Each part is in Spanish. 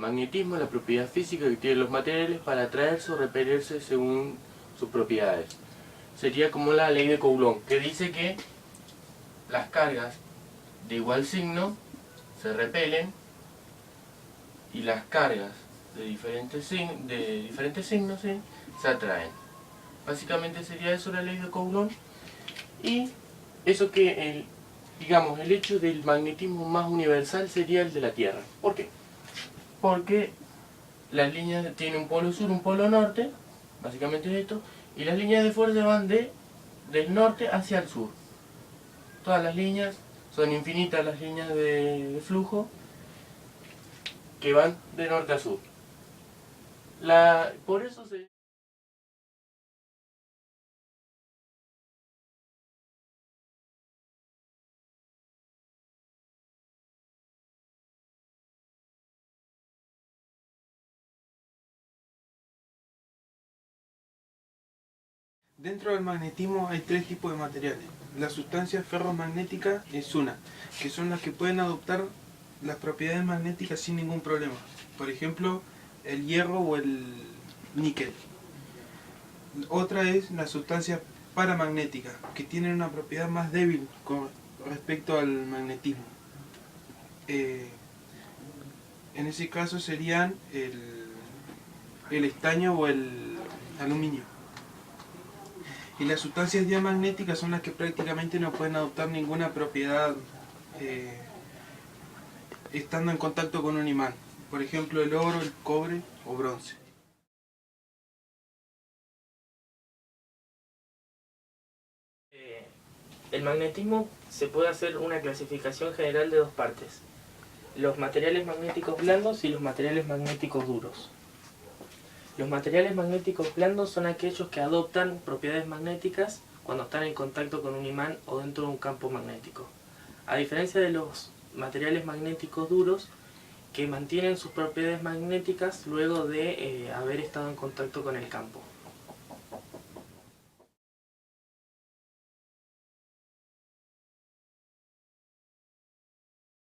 magnetismo es la propiedad física que tienen los materiales para atraerse o repelerse según sus propiedades. Sería como la ley de Coulomb, que dice que las cargas de igual signo se repelen y las cargas de diferentes signos ¿sí? se atraen. Básicamente sería eso la ley de Coulomb. Y eso que digamos, el hecho del magnetismo más universal sería el de la Tierra. ¿Por qué? Porque las líneas tienen un polo sur, un polo norte, básicamente es esto, y las líneas de fuerza van del norte hacia el sur. Todas las líneas, son infinitas las líneas de flujo que van de norte a sur. Por eso se... Dentro del magnetismo hay tres tipos de materiales. La sustancia ferromagnética es una, que son las que pueden adoptar las propiedades magnéticas sin ningún problema. Por ejemplo, el hierro o el níquel. Otra es la sustancia paramagnética, que tienen una propiedad más débil con respecto al magnetismo. En ese caso serían el estaño o el aluminio. Y las sustancias diamagnéticas son las que prácticamente no pueden adoptar ninguna propiedad estando en contacto con un imán. Por ejemplo, el oro, el cobre o bronce. El magnetismo se puede hacer una clasificación general de dos partes: los materiales magnéticos blandos y los materiales magnéticos duros. Los materiales magnéticos blandos son aquellos que adoptan propiedades magnéticas cuando están en contacto con un imán o dentro de un campo magnético. A diferencia de los materiales magnéticos duros, que mantienen sus propiedades magnéticas luego de haber estado en contacto con el campo.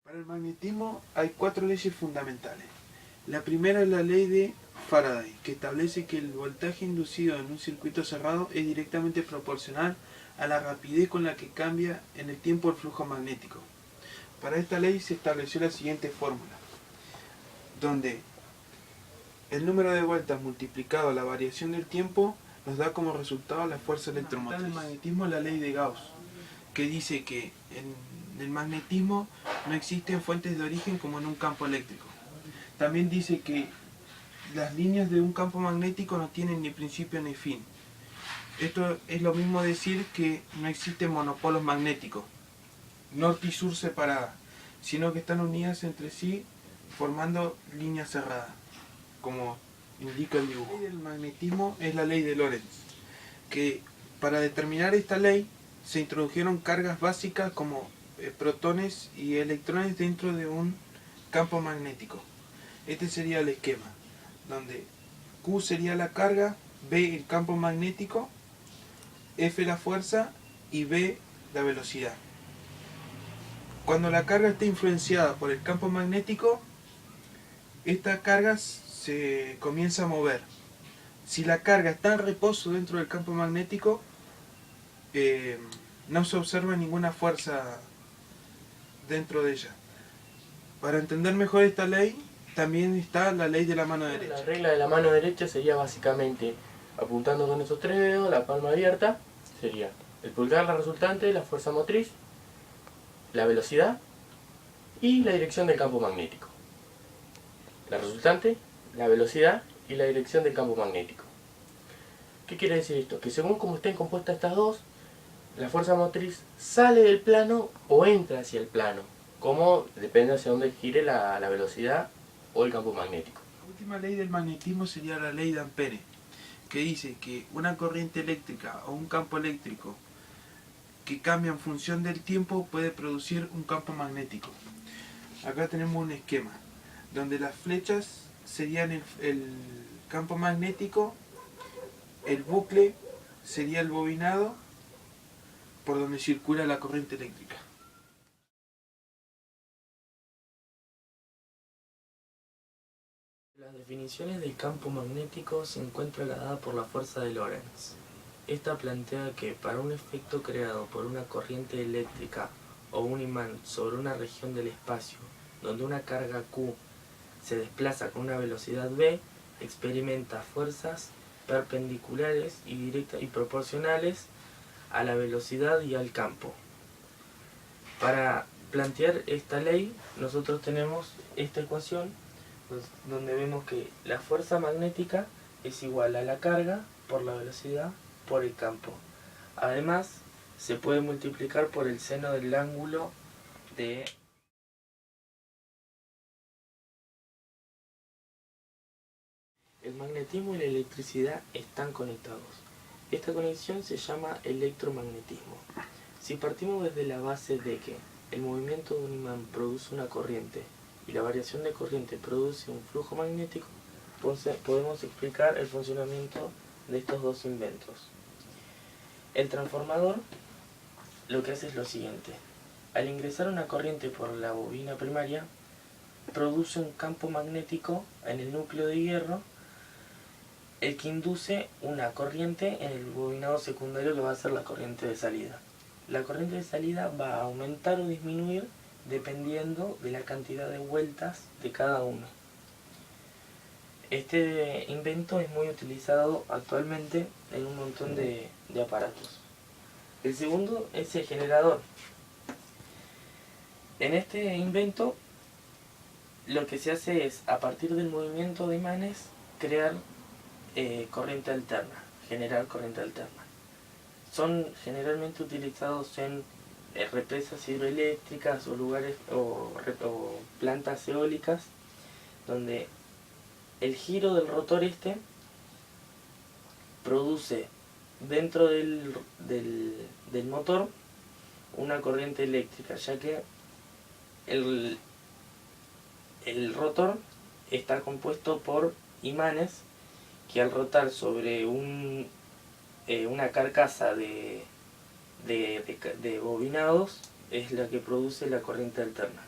Para el magnetismo hay cuatro leyes fundamentales. La primera es la ley de Faraday, que establece que el voltaje inducido en un circuito cerrado es directamente proporcional a la rapidez con la que cambia en el tiempo el flujo magnético. Para esta ley se estableció la siguiente fórmula, donde el número de vueltas multiplicado a la variación del tiempo nos da como resultado la fuerza electromotriz. En el magnetismo la ley de Gauss, que dice que en el magnetismo no existen fuentes de origen como en un campo eléctrico. También dice que las líneas de un campo magnético no tienen ni principio ni fin. Esto es lo mismo decir que no existen monopolos magnéticos, norte y sur separadas, sino que están unidas entre sí formando líneas cerradas, como indica el dibujo. La ley del magnetismo es la ley de Lorentz, que para determinar esta ley se introdujeron cargas básicas como protones y electrones dentro de un campo magnético. Este sería el esquema, donde Q sería la carga, B el campo magnético, F la fuerza y B la velocidad. Cuando la carga está influenciada por el campo magnético, esta carga se comienza a mover. Si la carga está en reposo dentro del campo magnético, no se observa ninguna fuerza dentro de ella. Para entender mejor esta ley, también está la ley de la mano derecha. La regla de la mano derecha sería básicamente apuntando con esos tres dedos, la palma abierta, sería el pulgar la resultante, la fuerza motriz, la velocidad y la dirección del campo magnético. La resultante, la velocidad y la dirección del campo magnético. ¿Qué quiere decir esto? Que según cómo estén compuestas estas dos, la fuerza motriz sale del plano o entra hacia el plano, como depende hacia dónde gire la velocidad o el campo magnético. La última ley del magnetismo sería la ley de Ampere, que dice que una corriente eléctrica o un campo eléctrico que cambia en función del tiempo puede producir un campo magnético. Acá tenemos un esquema, donde las flechas serían el campo magnético, el bucle sería el bobinado por donde circula la corriente eléctrica. Las definiciones del campo magnético se encuentra dada por la fuerza de Lorentz. Esta plantea que para un efecto creado por una corriente eléctrica o un imán sobre una región del espacio donde una carga Q se desplaza con una velocidad v, experimenta fuerzas perpendiculares y directas y proporcionales a la velocidad y al campo. Para plantear esta ley, nosotros tenemos esta ecuación donde vemos que la fuerza magnética es igual a la carga por la velocidad por el campo. Además, se puede multiplicar por el seno del ángulo de el magnetismo y la electricidad están conectados. Esta conexión se llama electromagnetismo. Si partimos desde la base de que el movimiento de un imán produce una corriente y la variación de corriente produce un flujo magnético, podemos explicar el funcionamiento de estos dos inventos. El transformador lo que hace es lo siguiente. Al ingresar una corriente por la bobina primaria, produce un campo magnético en el núcleo de hierro, el que induce una corriente en el bobinado secundario que va a ser la corriente de salida. La corriente de salida va a aumentar o disminuir dependiendo de la cantidad de vueltas de cada uno. Este invento es muy utilizado actualmente en un montón de aparatos. El segundo es el generador. En este invento lo que se hace es, a partir del movimiento de imanes, crear corriente alterna, generar corriente alterna. Son generalmente utilizados en represas hidroeléctricas o lugares o plantas eólicas, donde el giro del rotor produce dentro del motor una corriente eléctrica, ya que el rotor está compuesto por imanes que al rotar sobre una carcasa de bobinados es la que produce la corriente alterna.